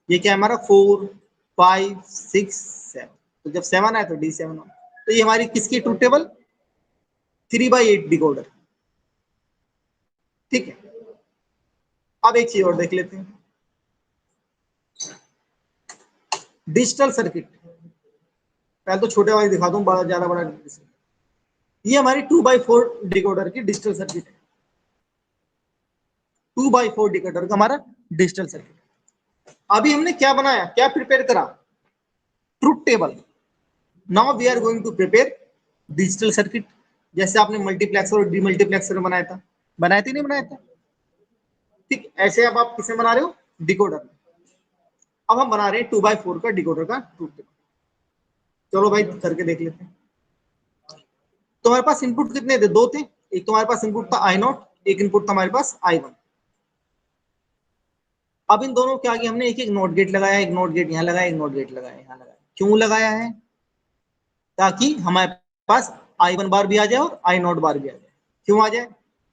ये क्या है हमारा 4 5 6 7। तो जब 7 आए तो D7 हो। तो ये हमारी किसकी ट्रूथ टेबल 3/8 डिकोडर, ठीक है। अब एक चीज और देख लेते हैं, डिजिटल सर्किट। पहले तो छोटे वाले दिखा दूं, बड़ा ज्यादा बड़ा। ये हमारी 2x4 डिकोडर की डिजिटल सर्किट है। 2x4 डिकोडर का हमारा डिजिटल सर्किट। अभी हमने क्या बनाया, क्या प्रिपेयर करा, truth table. Now we are going to prepare digital circuit. जैसे आपने मल्टीप्लेक्सर और डीमल्टीप्लेक्सर बनाया था नहीं बनाया था, ठीक ऐसे अब आप किसे बना रहे हो, डिकोडर में। अब हम बना रहे हैं 2x4 का डिकोडर का ट्रुथ टेबल। चलो भाई करके देख लेते हैं। तुम्हारे पास इनपुट कितने थे, दो थे। एक तुम्हारे पास इनपुट था I0, एक इनपुट था हमारे पास I1। अब इन दोनों के आगे हमने एक एक नोट गेट लगाया, एक नोट गेट यहाँ लगाया, एक नोट गेट लगाया यहाँ लगाया। क्यों लगाया है, ताकि हमारे पास I1 बार भी आ जाए और I0 बार भी आ जाए। क्यों आ जाए,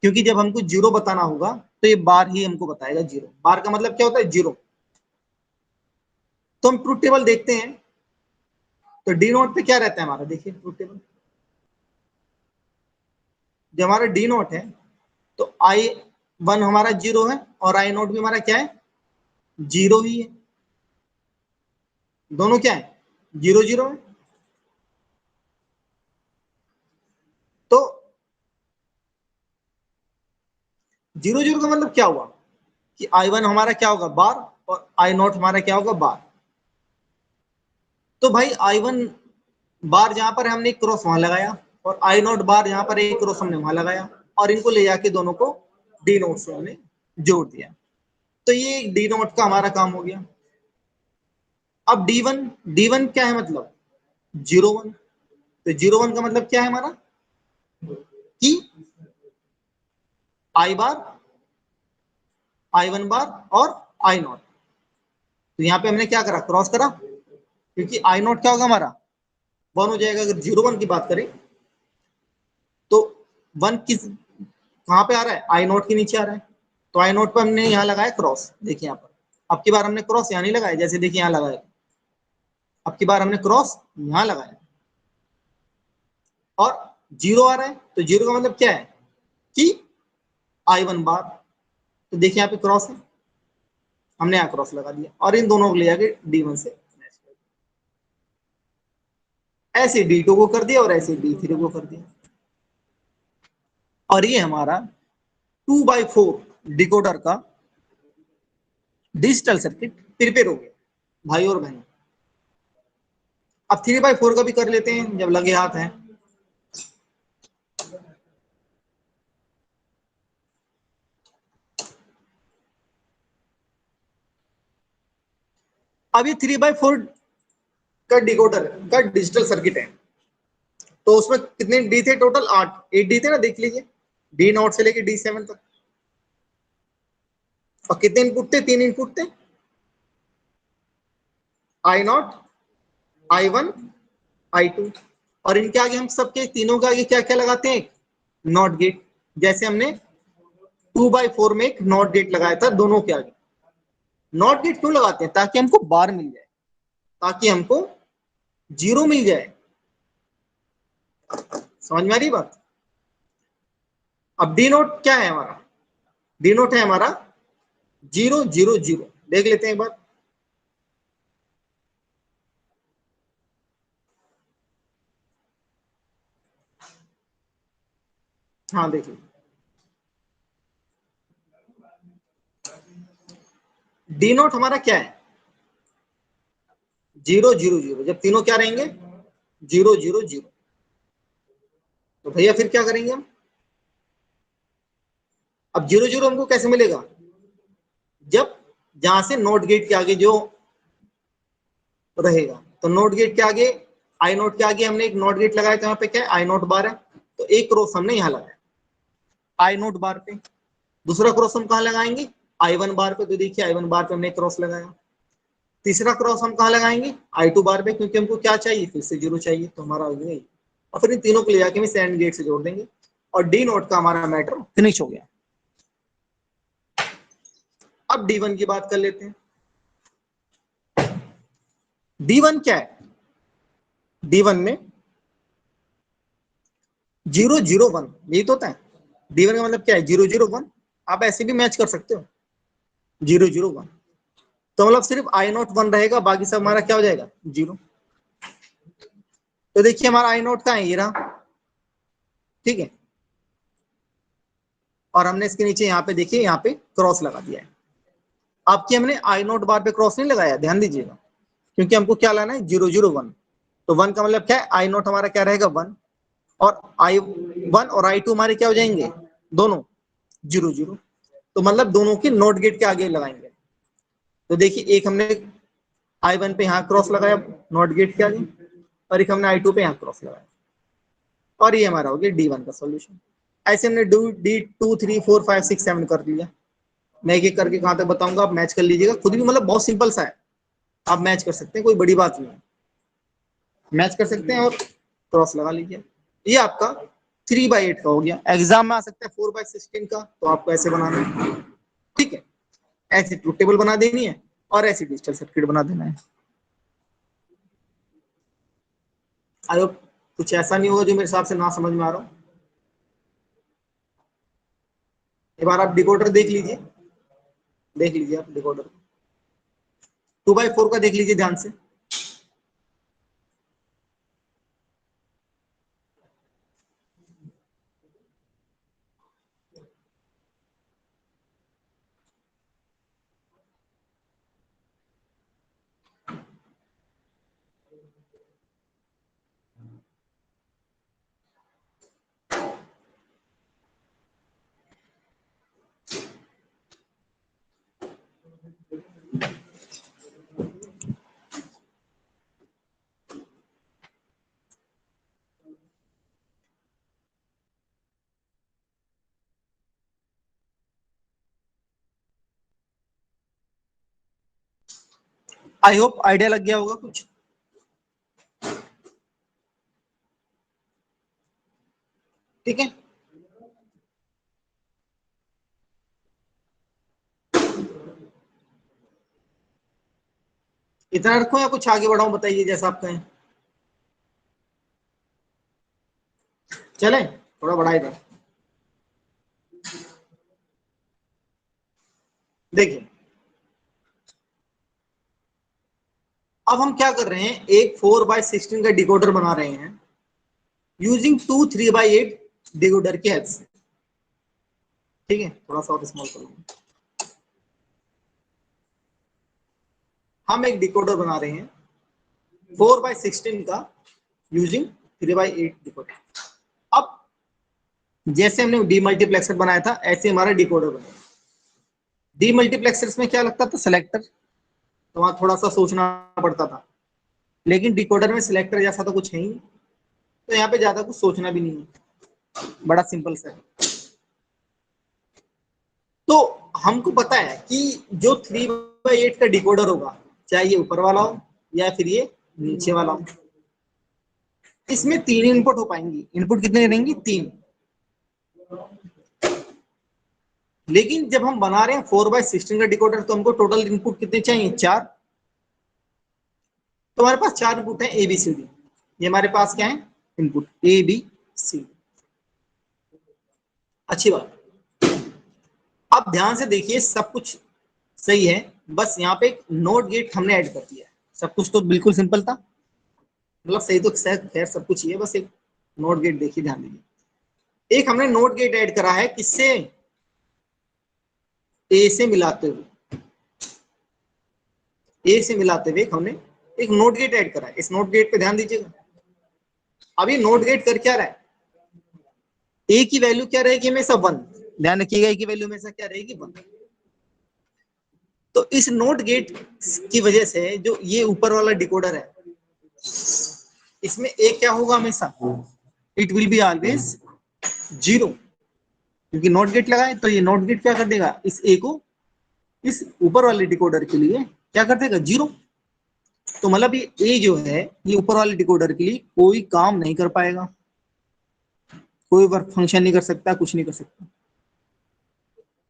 क्योंकि जब हमको जीरो बताना होगा तो ये बार ही हमको बताएगा जीरो। बार का मतलब क्या होता है, जीरो। तो हम ट्रुथ टेबल देखते हैं, तो डी नोट पे क्या रहता है हमारा, देखिए ट्रुथ टेबल। जब हमारा डी नोट है तो I1 हमारा जीरो है और I0 भी हमारा क्या है, जीरो ही है। दोनों क्या है, जीरो जीरो है। तो जीरो जीरो का मतलब क्या हुआ कि I1 हमारा क्या होगा, बार, और I0 हमारा क्या होगा, बार। तो भाई I1 बार जहां पर हमने क्रॉस वहां लगाया, और I0 बार जहां पर एक क्रॉस हमने वहां लगाया, और इनको ले जाके दोनों को डी नोट से हमने जोड़ दिया। तो ये डी नोट का हमारा काम हो गया। अब डी वन क्या है, मतलब जीरो वन। तो जीरो वन का मतलब क्या है हमारा, कि आई बार, I1 बार और I0। तो यहाँ पे हमने क्या करा, क्रॉस करा, क्योंकि I0 क्या होगा हमारा, वन हो जाएगा। अगर जीरो वन की बात करें तो वन किस कहाँ पे आ रहा है, I0 के नीचे आ रहा है। तो I0 पे हमने यहाँ लगाया क्रॉस, देखिए यहाँ पर। अब की बार हमने क्रॉस यहाँ नहीं लगाया, जैसे देखिए यहाँ लगाया। अब की बार हमने क्रॉस यहाँ लगाया, और जीरो आ रहा है। तो जीरो का मतलब क्या है, कि I1 बार। तो देखिए यहाँ पे क्रॉस है, हमने यहाँ क्रॉस लगा दिया, और इन दोनों को ले जाके D1 से ऐसे D2 को कर दिया और ऐसे D3 को कर दिया। और ये हमारा 2x4 डिकोडर का डिजिटल सर्किट प्रिपेयर हो गया भाई और बहन। अब 3x4 का भी कर लेते हैं जब लगे हाथ हैं। अब ये 3x4 का डिकोडर का डिजिटल सर्किट है। तो उसमें कितने डी थे टोटल, 8 डी थे ना, देख लीजिए D0 से लेके D7 तक। और कितने इनपुट थे, 3 इनपुट थे, I0, I1, I2। और इनके आगे हम सबके तीनों के आगे क्या क्या लगाते हैं, नॉट गेट। जैसे हमने 2x4 में एक नॉट गेट लगाया था दोनों के आगे। नॉट गेट क्यों लगाते हैं, ताकि हमको बार मिल जाए, ताकि हमको जीरो मिल जाए। समझ में आ रही बात। अब डी नोट क्या है हमारा, डी नोट है हमारा जीरो जीरो जीरो। देख लेते हैं एक बार। हाँ देखिए, डी नोट हमारा क्या है, जीरो जीरो जीरो। जब तीनों क्या रहेंगे, जीरो जीरो जीरो। तो भैया फिर क्या करेंगे हम, अब जीरो जीरो हमको कैसे मिलेगा, जब जहां से नोट गेट के आगे जो रहेगा। तो नोट गेट के आगे, I0 के आगे हमने एक नोट गेट लगाया था, यहाँ पे क्या है, I0 बार है। तो एक क्रॉस हमने यहाँ लगाया I0 बार पे। दूसरा क्रॉस हम कहाँ लगाएंगे, I1 बार पे। तो देखिए I1 बार पे हमने एक क्रॉस लगाया। तीसरा क्रॉस हम कहाँ लगाएंगे, I2 बार पे, क्योंकि हमको क्या चाहिए, फिर से जीरो चाहिए। तो हमारा हो गया। और फिर इन तीनों को ले जाके हम सैंड गेट से जोड़ देंगे, और डी नोट का हमारा मैटर फिनिश हो गया। अब D1 की बात कर लेते हैं। D1 क्या है, D1 में जीरो जीरो वन, यही तो होता है। D1 का मतलब क्या है, जीरो जीरो वन। आप ऐसे भी मैच कर सकते हो, जीरो जीरो वन। तो मतलब सिर्फ I0 वन रहेगा, बाकी सब हमारा क्या हो जाएगा, जीरो। तो देखिए हमारा I0 का है, ये रहा। ठीक है, और हमने इसके नीचे यहाँ पे देखिए यहाँ पे क्रॉस लगा दिया है। आपकी हमने आई नोट बार पे क्रॉस नहीं लगाया, ध्यान दीजिएगा, क्योंकि हमको क्या लाना है 001। तो 1 का मतलब क्या है, आई नोट हमारा क्या रहेगा 1, और I1 और I2 हमारे क्या हो जाएंगे, दोनों 0 0। तो मतलब दोनों के नोट गेट के आगे लगाएंगे। तो देखिए एक हमने I1 पे यहाँ क्रॉस लगाया नोट गेट के आगे, और एक हमने I2 पे यहाँ क्रॉस लगाया, और ये हमारा हो गया D1 का सॉल्यूशन। ऐसे हमने D2 3 4 5 6 7 कर लिया। मैं एक एक करके कहां तक बताऊंगा, आप मैच कर लीजिएगा खुद भी, मतलब बहुत सिंपल सा है, आप मैच कर सकते हैं, कोई बड़ी बात नहीं है, मैच कर सकते हैं और क्रॉस लगा लीजिए। ये आपका 3/8 का हो गया। एग्जाम में आ सकता है 4/16 का, तो आपको ऐसे बनाना है, ठीक है, ऐसी ट्रूथ टेबल बना देनी है और ऐसी डिजिटल सर्किट बना देना है। आई कुछ ऐसा नहीं होगा जो मेरे हिसाब से ना समझ में आ रहा हो। एक बार आप डिकोडर देख लीजिए, देख लीजिए आप डिकोडर 2/4 का देख लीजिए ध्यान से। आई होप आइडिया लग गया होगा कुछ, ठीक है। इतना रखो या कुछ आगे बढ़ाऊं, बताइए जैसा आप कहें। चले थोड़ा बढ़ा इधर, देखिए अब हम क्या कर रहे हैं, एक 4/16 का डिकोडर बना रहे हैं यूजिंग 2 3/8 डिकोडर के हेल्प से, ठीक है। थोड़ा सा और स्मॉल कर लूंगा। हम एक डिकोडर बना रहे हैं 4/16 का यूजिंग 3/8 डिकोडर। अब जैसे हमने डीमल्टीप्लेक्सर बनाया था, ऐसे हमारा डिकोडर बनेगा। डीमल्टीप्लेक्सर्स में क्या लगता था, सिलेक्टर, तो वहां थोड़ा सा सोचना पड़ता था, लेकिन डिकोडर में सिलेक्टर जैसा तो कुछ है ही नहीं, तो यहाँ पे ज्यादा कुछ सोचना भी नहीं है, बड़ा सिंपल सा है। तो हमको पता है कि जो 3/8 का डिकोडर होगा, चाहे ये ऊपर वाला हो या फिर ये नीचे वाला हो, इसमें 3 इनपुट हो पाएंगी। इनपुट कितने रहेंगी, 3। लेकिन जब हम बना रहे हैं 4/16 का डिकोडर, तो हमको टोटल इनपुट कितने चाहिए, 4। तो हमारे पास 4 इनपुट है ABCD। ये हमारे पास क्या है, इनपुट ABCD। अच्छी बात। अब ध्यान से देखिए, सब कुछ सही है, बस यहाँ पे एक नोट गेट हमने ऐड कर दिया है। सब कुछ तो बिल्कुल सिंपल था, मतलब सही तो खैर सब कुछ ही है, बस एक नोट गेट देखिए, ध्यान दीजिए। एक हमने नोट गेट ऐड करा है, किससे, ए से मिलाते हुए, ए से मिलाते हुए हमने एक नोट गेट ऐड करा है। इस नोट गेट पे ध्यान दीजिएगा। अब ये नोट गेट कर क्या रहा है, ए की वैल्यू क्या रहेगी हमेशा 1, ध्यान रखिएगा, ए की वैल्यू हमेशा क्या रहेगी 1। तो इस नोट गेट की वजह से जो ये ऊपर वाला डिकोडर है, इसमें ए क्या होगा हमेशा, इट विल बी ऑलवेज 0, क्योंकि नोट गेट लगाए, तो ये नोट गेट क्या कर देगा, इस ए को इस ऊपर वाले डिकोडर के लिए क्या कर देगा, 0। तो मतलब ये ए जो है, ये ऊपर वाले डिकोडर के लिए कोई काम नहीं कर पाएगा, कोई वर्क फंक्शन नहीं कर सकता, कुछ नहीं कर सकता।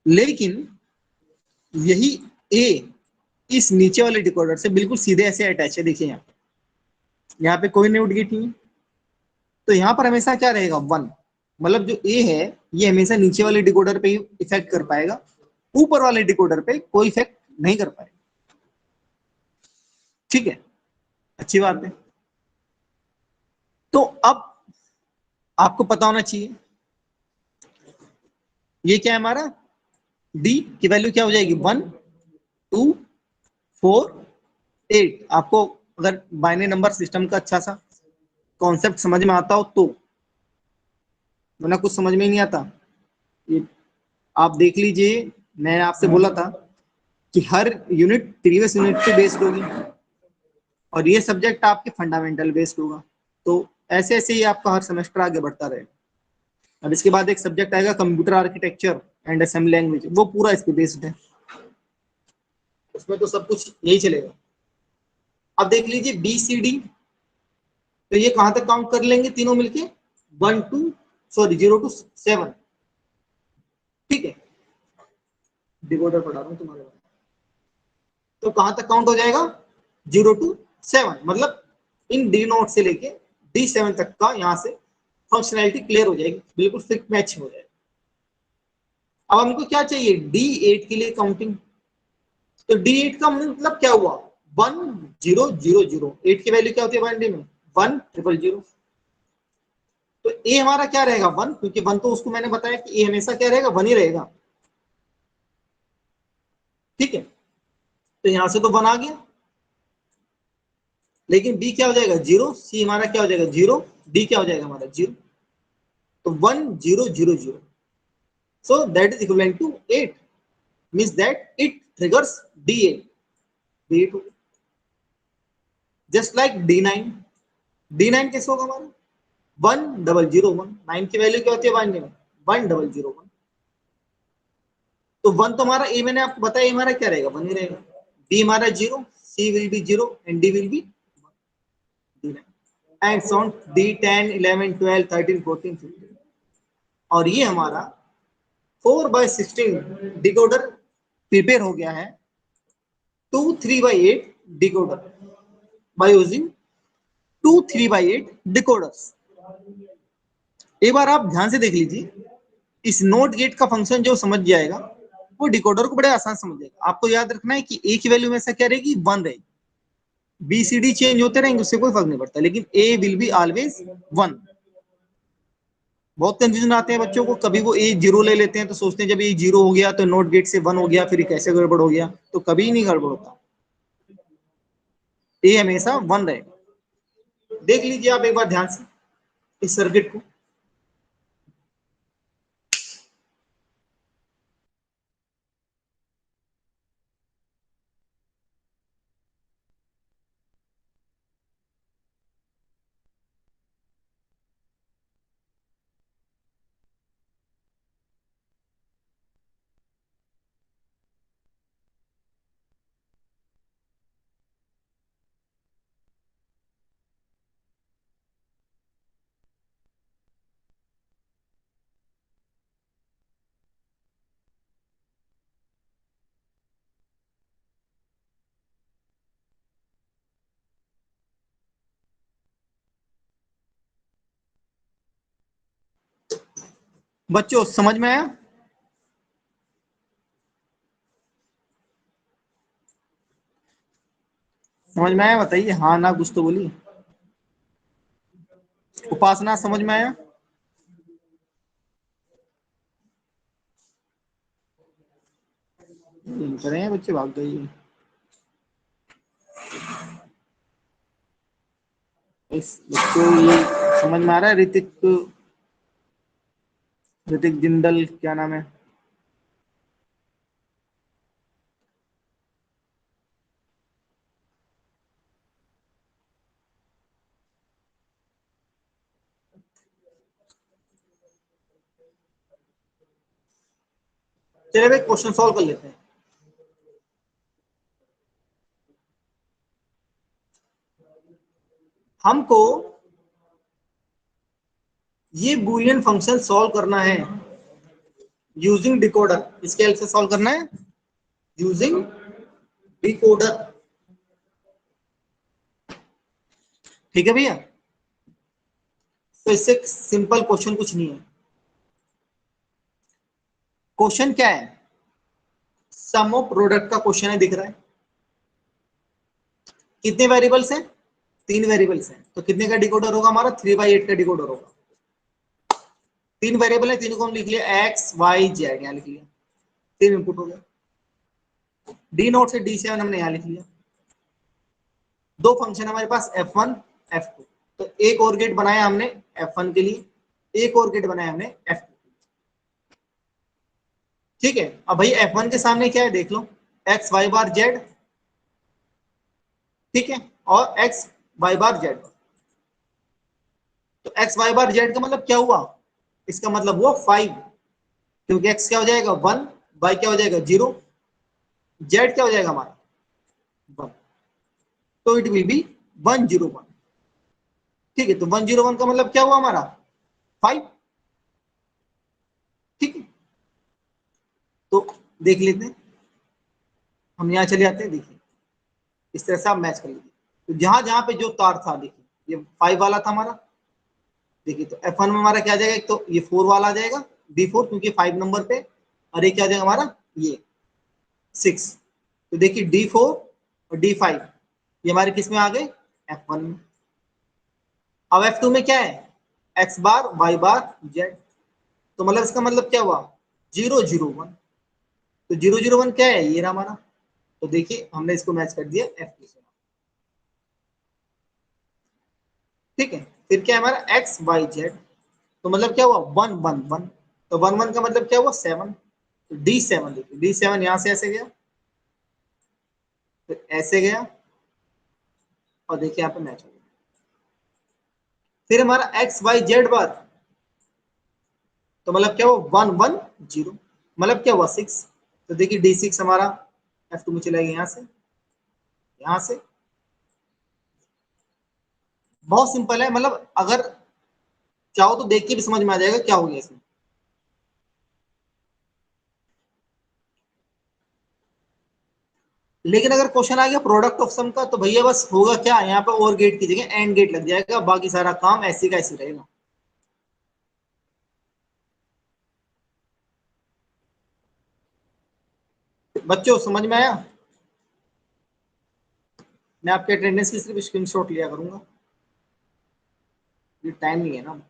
लेकिन यही ए इस नीचे वाले डिकोडर से बिल्कुल सीधे ऐसे अटैच है, देखिए यहाँ पे कोई नोट गेट नहीं है, तो यहाँ पर हमेशा क्या रहेगा 1। मतलब जो ए है, ये हमेशा नीचे वाले डिकोडर पे ही इफेक्ट कर पाएगा, ऊपर वाले डिकोडर पे कोई इफेक्ट नहीं कर पाएगा, ठीक है। अच्छी बात है। तो अब आपको पता होना चाहिए। ये क्या है हमारा, डी की वैल्यू क्या हो जाएगी, 1 2 4 8। आपको अगर बाइनरी नंबर सिस्टम का अच्छा सा कॉन्सेप्ट समझ में आता हो तो, वरना कुछ समझ में ही नहीं आता। ये आप देख लीजिए, मैं आपसे बोला था कि हर यूनिट प्रीवियस यूनिट पे बेस्ड होगी, और ये सब्जेक्ट आपके फंडामेंटल बेस्ड होगा। तो ऐसे ऐसे ही आपका हर सेमेस्टर आगे बढ़ता रहेगा। अब इसके बाद एक सब्जेक्ट आएगा computer architecture and assembly language, वो पूरा इस पे बेस्ड है, उसमें तो सब कुछ यही चलेगा। अब देख लीजिए बी सी डी, तो ये कहां तक काउंट कर लेंगे तीनों मिलके, 1 टू सॉरी 0 टू 7। ठीक है, डिकोडर पढ़ा रहा हूँ तुम्हारे बारे में। तो कहां तक काउंट हो जाएगा, 0 टू 7, मतलब इन डी नोट से लेके D7 तक का यहाँ से फंक्शनैलिटी क्लियर हो जाएगी, बिल्कुल फिट मैच हो जाएगा। अब हमको क्या चाहिए, D8 के लिए काउंटिंग। तो D8 का मतलब क्या हुआ, 1 0 0 0। 8 की वैल्यू क्या होती है बाइनरी में, 1 0 0 0। तो ए हमारा क्या रहेगा, 1, क्योंकि 1 तो उसको मैंने बताया कि ए हमेशा क्या रहेगा, 1 ही रहेगा। ठीक है, तो यहां से तो 1 आ गया, लेकिन बी क्या हो जाएगा 0, सी हमारा क्या हो जाएगा 0, डी क्या हो जाएगा हमारा 0। तो 1 0 0 0, so that is equivalent to 8, means that it triggers D8। D8 just like D9। D9 कैसे होगा हमारा, 1 0 0 1। 9 की वैल्यू क्या होती है बाइनरी में, 1 0 0 1। तो 1 तो हमारा ए, मैंने आपको बताया हमारा क्या रहेगा, 1 ही रहेगा। बी हमारा 0, C will be 0 and D will be D9। And so on, D10 11 12 13 14 15। और ये हमारा 4/16 डिकोडर प्रिपेयर हो गया है 2 3/8 डिकोडर बाय यूजिंग 2 3/8 डिकोडर्स। एक बार आप ध्यान से देख लीजिए, इस नोट गेट का फंक्शन जो समझ जाएगा वो डिकोडर को बड़े आसान समझ जाएगा। आपको याद रखना है कि ए की वैल्यू में से क्या रहेगी, 1 रहेगी। बी सी डी चेंज होते रहेंगे, उससे कोई फर्क नहीं पड़ता, लेकिन ए विल बी ऑलवेज 1। बहुत कंफ्यूजन आते हैं बच्चों को, कभी वो ए 0 ले लेते हैं तो सोचते हैं जब ये 0 हो गया तो नोट गेट से 1 हो गया, फिर कैसे गड़बड़ हो गया, तो कभी नहीं गड़बड़ होता, ए हमेशा 1 रहेगा। देख लीजिए आप एक बार ध्यान से इस सर्किट को। बच्चों समझ में आया, समझ में आया, बताइए हाँ ना कुछ तो बोलिए। उपासना समझ में आया, करें बच्चे भाग गए। इस बच्चों ये समझ में आ रहा है, ऋतिक, ऋतिक जिंदल क्या नाम है। चलिए भाई क्वेश्चन सॉल्व कर लेते हैं। हमको ये बूलियन फंक्शन सॉल्व करना है यूजिंग डिकोडर। इसके हेल्प से सॉल्व करना है यूजिंग डिकोडर। ठीक है भैया, तो इससे सिंपल क्वेश्चन कुछ नहीं है। क्वेश्चन क्या है, सम ऑफ प्रोडक्ट का क्वेश्चन है, दिख रहा है। कितने वेरिएबल्स हैं, 3 वेरिएबल्स हैं, तो कितने का डिकोडर होगा हमारा, 3/8 का डिकोडर होगा। तीन वेरिएबल है, तीनों को हम लिख लिया एक्स वाई जेड, यहाँ लिख लिया, तीन इनपुट हो गया। डी नोट से D7 हमने यहाँ लिख लिया। दो फंक्शन हमारे पास F1 F2, तो एक और गेट बनाया हमने F1 के लिए, एक और गेट बनाया हमने F2। ठीक है, अब भाई F1 के सामने क्या है देख लो, एक्स वाई बार जेड, ठीक है, और एक्स वाई बार जेड। तो एक्स वाई बार जेड का मतलब क्या हुआ, इसका मतलब हुआ 5, क्योंकि एक्स क्या हो जाएगा 1, वाई क्या हो जाएगा 0, जेड क्या हो जाएगा हमारा 1, तो इट विल बी 101। ठीक है, तो 101 का मतलब क्या हुआ हमारा 5। ठीक है, तो देख लेते हैं, हम यहाँ चले जाते हैं, देखिए इस तरह से आप मैच कर लीजिए। तो जहां जहां पे जो तार था, देखिए ये 5 वाला था हमारा, देखिए तो F1 में हमारा क्या आ जाएगा, एक तो ये 4 वाला आ जाएगा D4, क्योंकि 5 नंबर पे, और एक क्या आ जाएगा हमारा ये 6। तो देखिए D4 और D5 ये हमारे किस में आ गए, F1 में। अब F2 में क्या है, एक्स बार वाई बार जेड, तो मतलब इसका मतलब क्या हुआ 001। तो 001 क्या है, ये रहा हमारा। तो देखिए हमने इसको मैच कर दिया F2 से। ठीक है, फिर क्या है हमारा एक्स वाई जेड, तो मतलब क्या हुआ 111, तो 11 का मतलब क्या हुआ 7। तो D7, देखिए D7 यहां से ऐसे गया, फिर ऐसे गया, और देखिए यहाँ पे मैच हो गया। फिर हमारा एक्स वाई जेड बार, तो मतलब क्या हुआ 110, मतलब क्या हुआ 6। तो देखिए D6 हमारा F2 में चला गया, यहाँ से यहाँ से। बहुत सिंपल है, मतलब अगर चाहो तो देख के भी समझ में आ जाएगा क्या हो गया इसमें। लेकिन अगर क्वेश्चन आ गया प्रोडक्ट ऑफ सम का, तो भैया बस होगा क्या, यहाँ पे और गेट की जगह एंड गेट लग जाएगा, बाकी सारा काम ऐसे का ऐसे रहेगा। बच्चों समझ में आया। मैं आपके अटेंडेंस की सिर्फ स्क्रीनशॉट लिया करूंगा, ये टाइम नहीं है ना।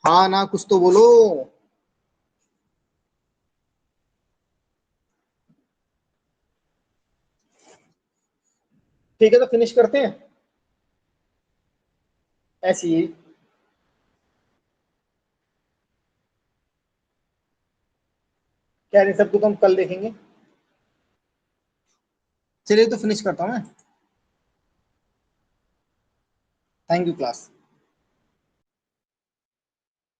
हाँ ना, कुछ तो बोलो। ठीक है, तो फिनिश करते हैं ऐसे ही। कह रहे सबको तो हम कल देखेंगे। चलिए तो फिनिश करता हूँ मैं। Thank you class.